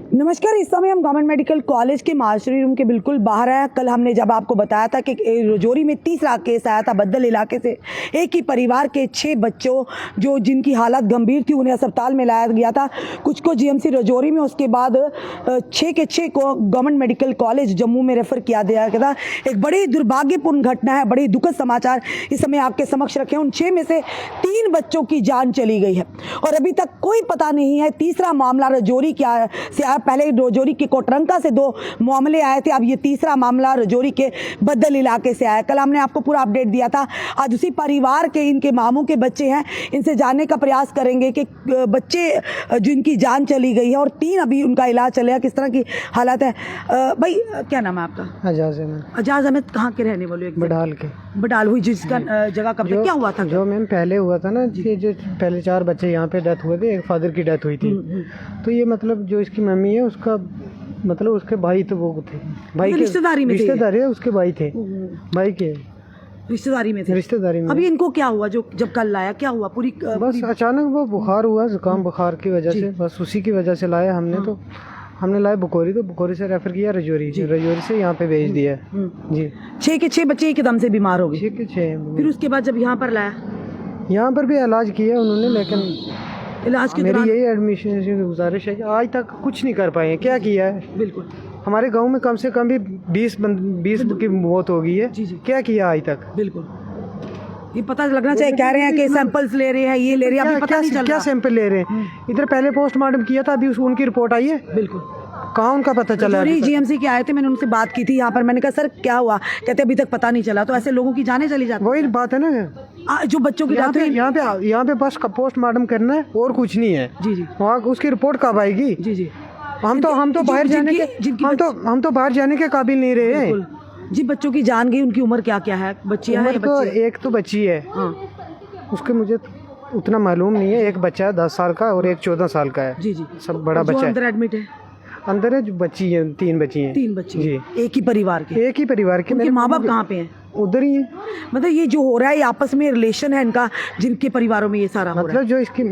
नमस्कार। इस समय हम गवर्नमेंट मेडिकल कॉलेज के मार्चरी रूम के बिल्कुल बाहर है। कल हमने जब आपको बताया था कि रजौरी में तीसरा केस आया था बद्दल इलाके से, एक ही परिवार के 6 बच्चों जो जिनकी हालत गंभीर थी उन्हें अस्पताल में लाया गया था, कुछ को जीएमसी रजौरी में, उसके बाद 6 के 6 को गवर्नमेंट मेडिकल कॉलेज जम्मू में रेफर किया गया था। एक बड़ी दुर्भाग्यपूर्ण घटना है, बड़ी दुखद समाचार इस समय आपके समक्ष रखे। उन 6 में से 3 बच्चों की जान चली गई है और अभी तक कोई पता नहीं है। तीसरा मामला रजौरी क्या से आया, पहले रजौरी के कोटरंका से 2 मामले आए थे, अब ये तीसरा मामला रजौरी के बद्दल इलाके से आया। कल हमने आपको पूरा अपडेट दिया था। आज उसी परिवार के इनके मामू के बच्चे हैं, इनसे जानने का प्रयास करेंगे कि बच्चे जिनकी जान चली गई है और 3 अभी उनका इलाज चलेगा, किस तरह की हालत है। भाई क्या नाम है आपका? अजाज अहमद। अजाज अहमद कहाँ के रहने वाले? बडाल के। बडाल हुई जिसका जगह कब क्या हुआ था? जो मैम पहले हुआ था ना, ये जो पहले 4 बच्चे यहाँ पे डेथ हुए थे, एक फादर की डेथ हुई थी। तो ये मतलब जो इसकी मम्मी है उसका मतलब उसके भाई तो वो थे, भाई के रिश्तेदारी में, रिश्तेदारी है, उसके भाई थे, भाई के रिश्तेदारी में थे। रिश्तेदारी में। अभी इनको क्या हुआ जो जब कल लाया, क्या हुआ? बस अचानक वो बुखार हुआ, जुकाम बुखार की वजह से, बस उसी की वजह से लाया हमने। तो हमने लाया बुकोरी, तो बुकोरी से रेफर किया रजौरी, रजौरी से यहाँ पे भेज दिया जी। 6 के 6 बच्चे एकदम से बीमार हो गए। 6 के 6। फिर उसके बाद जब यहाँ पर लाया, यहाँ पर भी इलाज किया उन्होंने, लेकिन इलाज के मेरी यही एडमिशन की गुजारिश है कि आज तक कुछ नहीं कर पाए। क्या किया है? बिल्कुल हमारे गांव में कम से कम भी 20 की मौत हो गई है। क्या किया आज तक? बिल्कुल ये पता लगना चाहिए। कह रहे हैं कि सैंपल्स ले रहे हैं, ये ले रहे हैं, अभी पता नहीं चल रहा क्या सैंपल ले रहे हैं। इधर पहले पोस्टमार्टम किया था, अभी उनकी रिपोर्ट आई है। बिल्कुल कहाँ उनका पता चला? जीएमसी के आए थे, मैंने उनसे बात की थी यहाँ पर। मैंने कहा सर क्या हुआ? कहते अभी तक पता नहीं चला। तो ऐसे लोगों की जाने चली जाती। वही बात है ना, जो बच्चों की यहाँ पे बस पोस्टमार्टम करना है और कुछ नहीं है। जी जी। वहाँ उसकी रिपोर्ट कब आएगी? जी जी। हम तो बाहर जाने के हम तो बाहर जाने के काबिल नहीं रहे हैं जी। बच्चों की जान गई, उनकी उम्र क्या क्या है? बच्ची है? तो एक तो बच्ची है, उसके मुझे उतना मालूम नहीं है। एक बच्चा है 10 साल का और एक 14 साल का है। जी जी। सब बड़ा बच्चा है। अंदर एडमिट है? अंदर है जो बच्ची है, 3 बच्ची हैं। 3 बच्ची जी। एक ही परिवार के। मेरे माँ बाप कहाँ पे हैं? उधर ही है। मतलब ये जो हो रहा है, ये आपस में रिलेशन है इनका, जिनके परिवारों में ये सारा हो रहा है। मतलब जो इसकी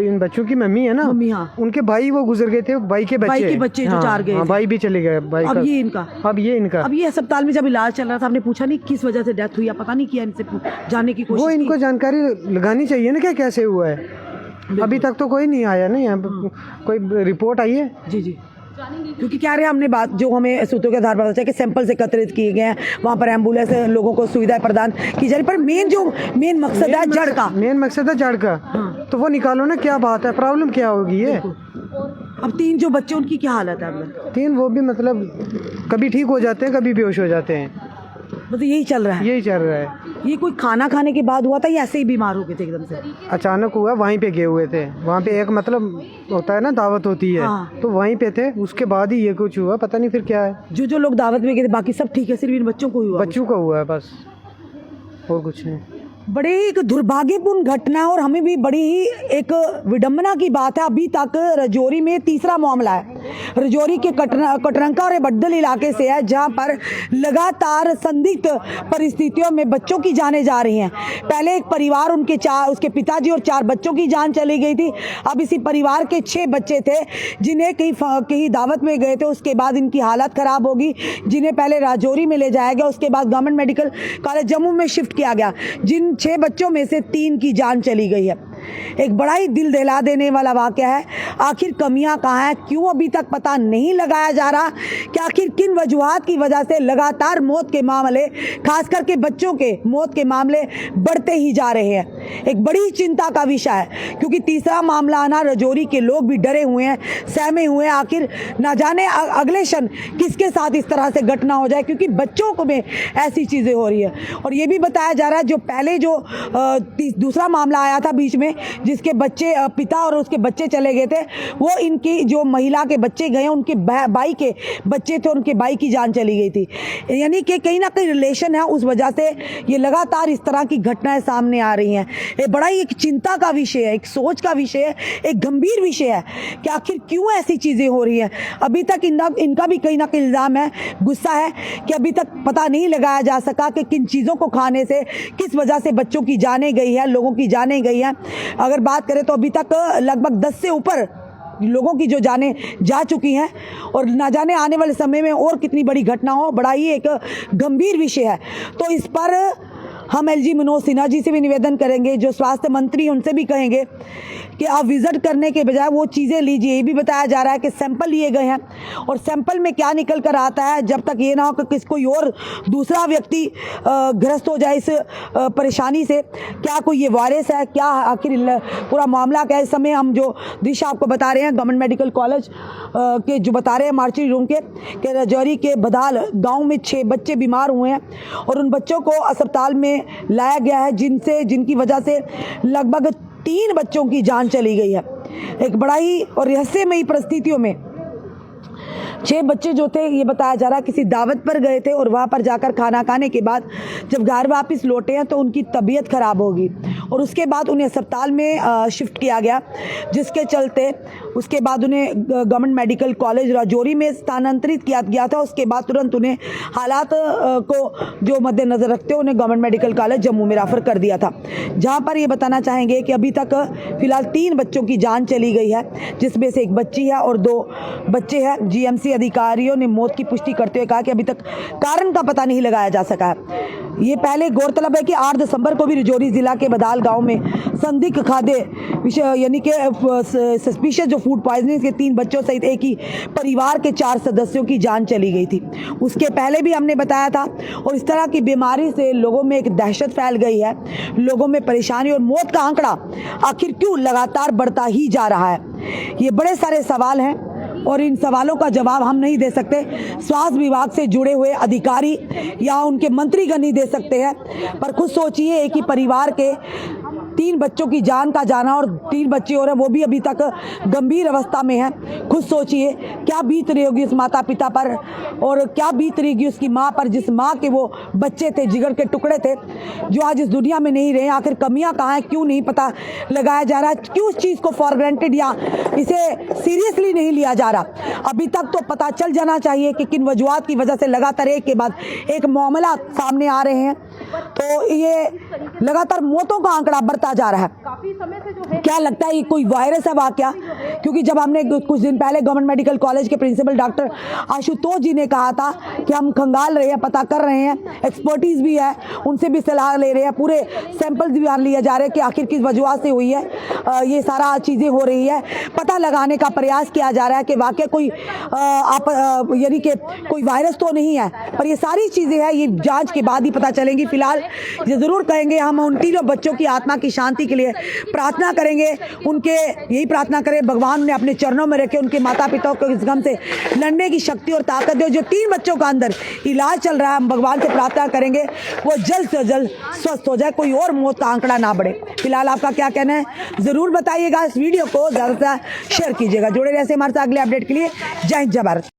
इन बच्चों की मम्मी है ना, मम्मी, हाँ, उनके भाई वो गुजर गए थे, भाई के बच्चे जो 4 गए। भाई भी चले गए। अब ये इनका अब ये अस्पताल में जब इलाज चल रहा था, आपने पूछा नहीं किस वजह से डेथ हुई? पता नहीं किया इनसे जानने की कोशिश? वो इनको जानकारी लगानी चाहिए ना, क्या कैसे हुआ है। अभी तक तो कोई नहीं आया ना, यहाँ कोई रिपोर्ट आई है? जी जी। क्योंकि क्या रहे हमने बात जो हमें सूत्रों के आधार पर पता है कि सैंपल्स एकत्रित किए गए हैं, वहाँ पर एम्बुलेंस लोगों को सुविधाएं प्रदान की जा रही, पर मेन मकसद है जड़ का। तो वो निकालो ना, क्या बात है, प्रॉब्लम क्या होगी ये? अब 3 जो बच्चे, उनकी क्या हालत है? 3 वो भी मतलब कभी ठीक हो जाते हैं, कभी बेहोश हो जाते हैं। मतलब यही चल रहा है। ये कोई खाना खाने के बाद हुआ था या ऐसे ही बीमार हो गए थे एकदम से? अचानक हुआ, वहीं पे गए हुए थे। वहाँ पे एक मतलब होता है ना, दावत होती है। तो वहीं पे थे, उसके बाद ही ये कुछ हुआ, पता नहीं फिर क्या है। जो लोग दावत में गए थे बाकी सब ठीक है, सिर्फ इन बच्चों को हुआ? बच्चों का हुआ है बस, और कुछ नहीं। बड़ी एक दुर्भाग्यपूर्ण घटना है और हमें भी बड़ी ही एक विडंबना की बात है। अभी तक रजौरी में तीसरा मामला है। रजौरी के कोटरंका और बद्दल इलाके से है, जहां पर लगातार संदिग्ध परिस्थितियों में बच्चों की जानें जा रही हैं। पहले एक परिवार, उसके पिताजी और 4 बच्चों की जान चली गई थी। अब इसी परिवार के 6 बच्चे थे जिन्हें कहीं दावत में गए थे, उसके बाद इनकी हालत खराब होगी, जिन्हें पहले रजौरी में ले जाया गया, उसके बाद गवर्नमेंट मेडिकल कॉलेज जम्मू में शिफ्ट किया गया। जिन 6 बच्चों में से 3 की जान चली गई है। एक बड़ा ही दिल दहला देने वाला वाकया है। आखिर कमियां कहाँ हैं? क्यों अभी तक पता नहीं लगाया जा रहा कि आखिर किन वजूहात की वजह से लगातार मौत के मामले, खास करके बच्चों के मौत के मामले बढ़ते ही जा रहे हैं। एक बड़ी चिंता का विषय है, क्योंकि तीसरा मामला आना, रजौरी के लोग भी डरे हुए हैं, सहमे हुए हैं। आखिर ना जाने अगले क्षण किसके साथ इस तरह से घटना हो जाए, क्योंकि बच्चों को में ऐसी चीज़ें हो रही है। और ये भी बताया जा रहा है जो पहले जो दूसरा मामला आया था बीच में, जिसके बच्चे पिता और उसके बच्चे चले गए थे, वो इनकी जो महिला के बच्चे गए, उनके भाई के बच्चे थे, उनके भाई की जान चली गई थी। यानी कि कहीं ना कहीं रिलेशन है, उस वजह से ये लगातार इस तरह की घटनाएं सामने आ रही हैं। ये बड़ा ही एक चिंता का विषय है, एक सोच का विषय है, एक गंभीर विषय है कि आखिर क्यों ऐसी चीज़ें हो रही हैं। अभी तक इनका भी कहीं ना कहीं इल्ज़ाम है, गुस्सा है कि अभी तक पता नहीं लगाया जा सका कि किन चीज़ों को खाने से किस वजह से बच्चों की जानें गई है, लोगों की जानें गई है। अगर बात करें तो अभी तक लगभग 10 से ऊपर लोगों की जो जानें जा चुकी हैं और ना जाने आने वाले समय में और कितनी बड़ी घटना हो, बड़ा ही एक गंभीर विषय है। तो इस पर हम एलजी मनोज सिन्हा जी से भी निवेदन करेंगे, जो स्वास्थ्य मंत्री उनसे भी कहेंगे कि आप विजिट करने के बजाय वो चीज़ें लीजिए। ये भी बताया जा रहा है कि सैंपल लिए गए हैं और सैंपल में क्या निकल कर आता है, जब तक ये ना हो कि कोई और दूसरा व्यक्ति ग्रस्त हो जाए इस परेशानी से, क्या कोई ये वायरस है, क्या आखिर पूरा मामला क्या है। इस समय हम जो दृश्य आपको बता रहे हैं गवर्नमेंट मेडिकल कॉलेज के जो बता रहे हैं मार्चरी रूम के रजौरी के बदाल गाँव में 6 बच्चे बीमार हुए हैं और उन बच्चों को अस्पताल में लाया गया है, जिनकी वजह से लगभग 3 बच्चों की जान चली गई है। एक बड़ा ही और रहस्यमयी परिस्थितियों में 6 बच्चे जो थे, ये बताया जा रहा है किसी दावत पर गए थे और वहाँ पर जाकर खाना खाने के बाद जब घर वापस लौटे हैं तो उनकी तबीयत खराब होगी और उसके बाद उन्हें अस्पताल में शिफ्ट किया गया, जिसके चलते उसके बाद उन्हें गवर्नमेंट मेडिकल कॉलेज राजौरी में स्थानांतरित किया गया था। उसके बाद तुरंत उन्हें हालात को जो मद्देनजर रखते हुए उन्हें गवर्नमेंट मेडिकल कॉलेज जम्मू में रेफर कर दिया था, जहाँ पर ये बताना चाहेंगे कि अभी तक फिलहाल 3 बच्चों की जान चली गई है, जिसमें से 1 बच्ची है और 2 बच्चे हैं। जीएमसी अधिकारियों ने मौत की पुष्टि करते हुए कहा कि अभी तक कारण का पता नहीं लगाया जा सका है। ये पहले गौरतलब है कि 8 दिसंबर को भी राजौरी जिला के बदाल गांव में संदिग्ध खाद्य यानी कि सस्पिशियस जो फूड पॉइजनिंग के 3 बच्चों सहित एक ही परिवार के 4 सदस्यों की जान चली गई थी। उसके पहले भी हमने बताया था और इस तरह की बीमारी से लोगों में एक दहशत फैल गई है, लोगों में परेशानी और मौत का आंकड़ा आखिर क्यों लगातार बढ़ता ही जा रहा है। ये बड़े सारे सवाल हैं और इन सवालों का जवाब हम नहीं दे सकते, स्वास्थ्य विभाग से जुड़े हुए अधिकारी या उनके मंत्रीगण नहीं दे सकते हैं। पर खुद सोचिए, एक ही परिवार के 3 बच्चों की जान का जाना और 3 बच्चे और हैं वो भी अभी तक गंभीर अवस्था में हैं। खुद सोचिए क्या बीत रही होगी उस माता पिता पर और क्या बीत रही होगी उसकी माँ पर, जिस माँ के वो बच्चे थे, जिगर के टुकड़े थे, जो आज इस दुनिया में नहीं रहे। आखिर कमियां कहाँ हैं, क्यों नहीं पता लगाया जा रहा है, क्यों उस चीज़ को फॉर ग्रांटेड या इसे सीरियसली नहीं लिया जा रहा। अभी तक तो पता चल जाना चाहिए कि किन वजूहात की वजह से लगातार एक के बाद एक मामला सामने आ रहे हैं। तो ये लगातार मौतों का आंकड़ा बढ़ता जा रहा है। काफी समय से जो है, क्या लगता है ये कोई वायरस है वाकया? क्योंकि जब हमने कुछ दिन पहले गवर्नमेंट मेडिकल कॉलेज के प्रिंसिपल डॉक्टर आशुतोष जी ने कहा था कि हम खंगाल रहे हैं, पता कर रहे हैं, एक्सपर्टीज भी है, उनसे भी सलाह ले रहे हैं, पूरे सैंपल्स भी मान लिए जा रहे हैं कि आखिर किस वजह से हुई है ये सारा चीज़ें हो रही है, पता लगाने का प्रयास किया जा रहा है कि वाकई कोई यानी कि कोई वायरस तो नहीं है। पर ये सारी चीज़ें हैं, ये जांच के बाद ही पता चलेंगी। फिलहाल ये ज़रूर कहेंगे हम उन 3 बच्चों की आत्मा की शांति के लिए प्रार्थना करेंगे, उनके यही प्रार्थना करें भगवान ने अपने चरणों में रखे, उनके माता पिता को इस गम से लड़ने की शक्ति और ताकत दे। जो 3 बच्चों का अंदर इलाज चल रहा है, हम भगवान से प्रार्थना करेंगे वो जल्द से जल्द स्वस्थ हो जाए, कोई और मौत का आंकड़ा ना बढ़े। फिलहाल आपका क्या कहना है ज़रूर बताइएगा, इस वीडियो को ज़्यादा से ज़्यादा शेयर कीजिएगा। जुड़े रहिए हमारे साथ अगले अपडेट के लिए। जय हिंद, जय भारत।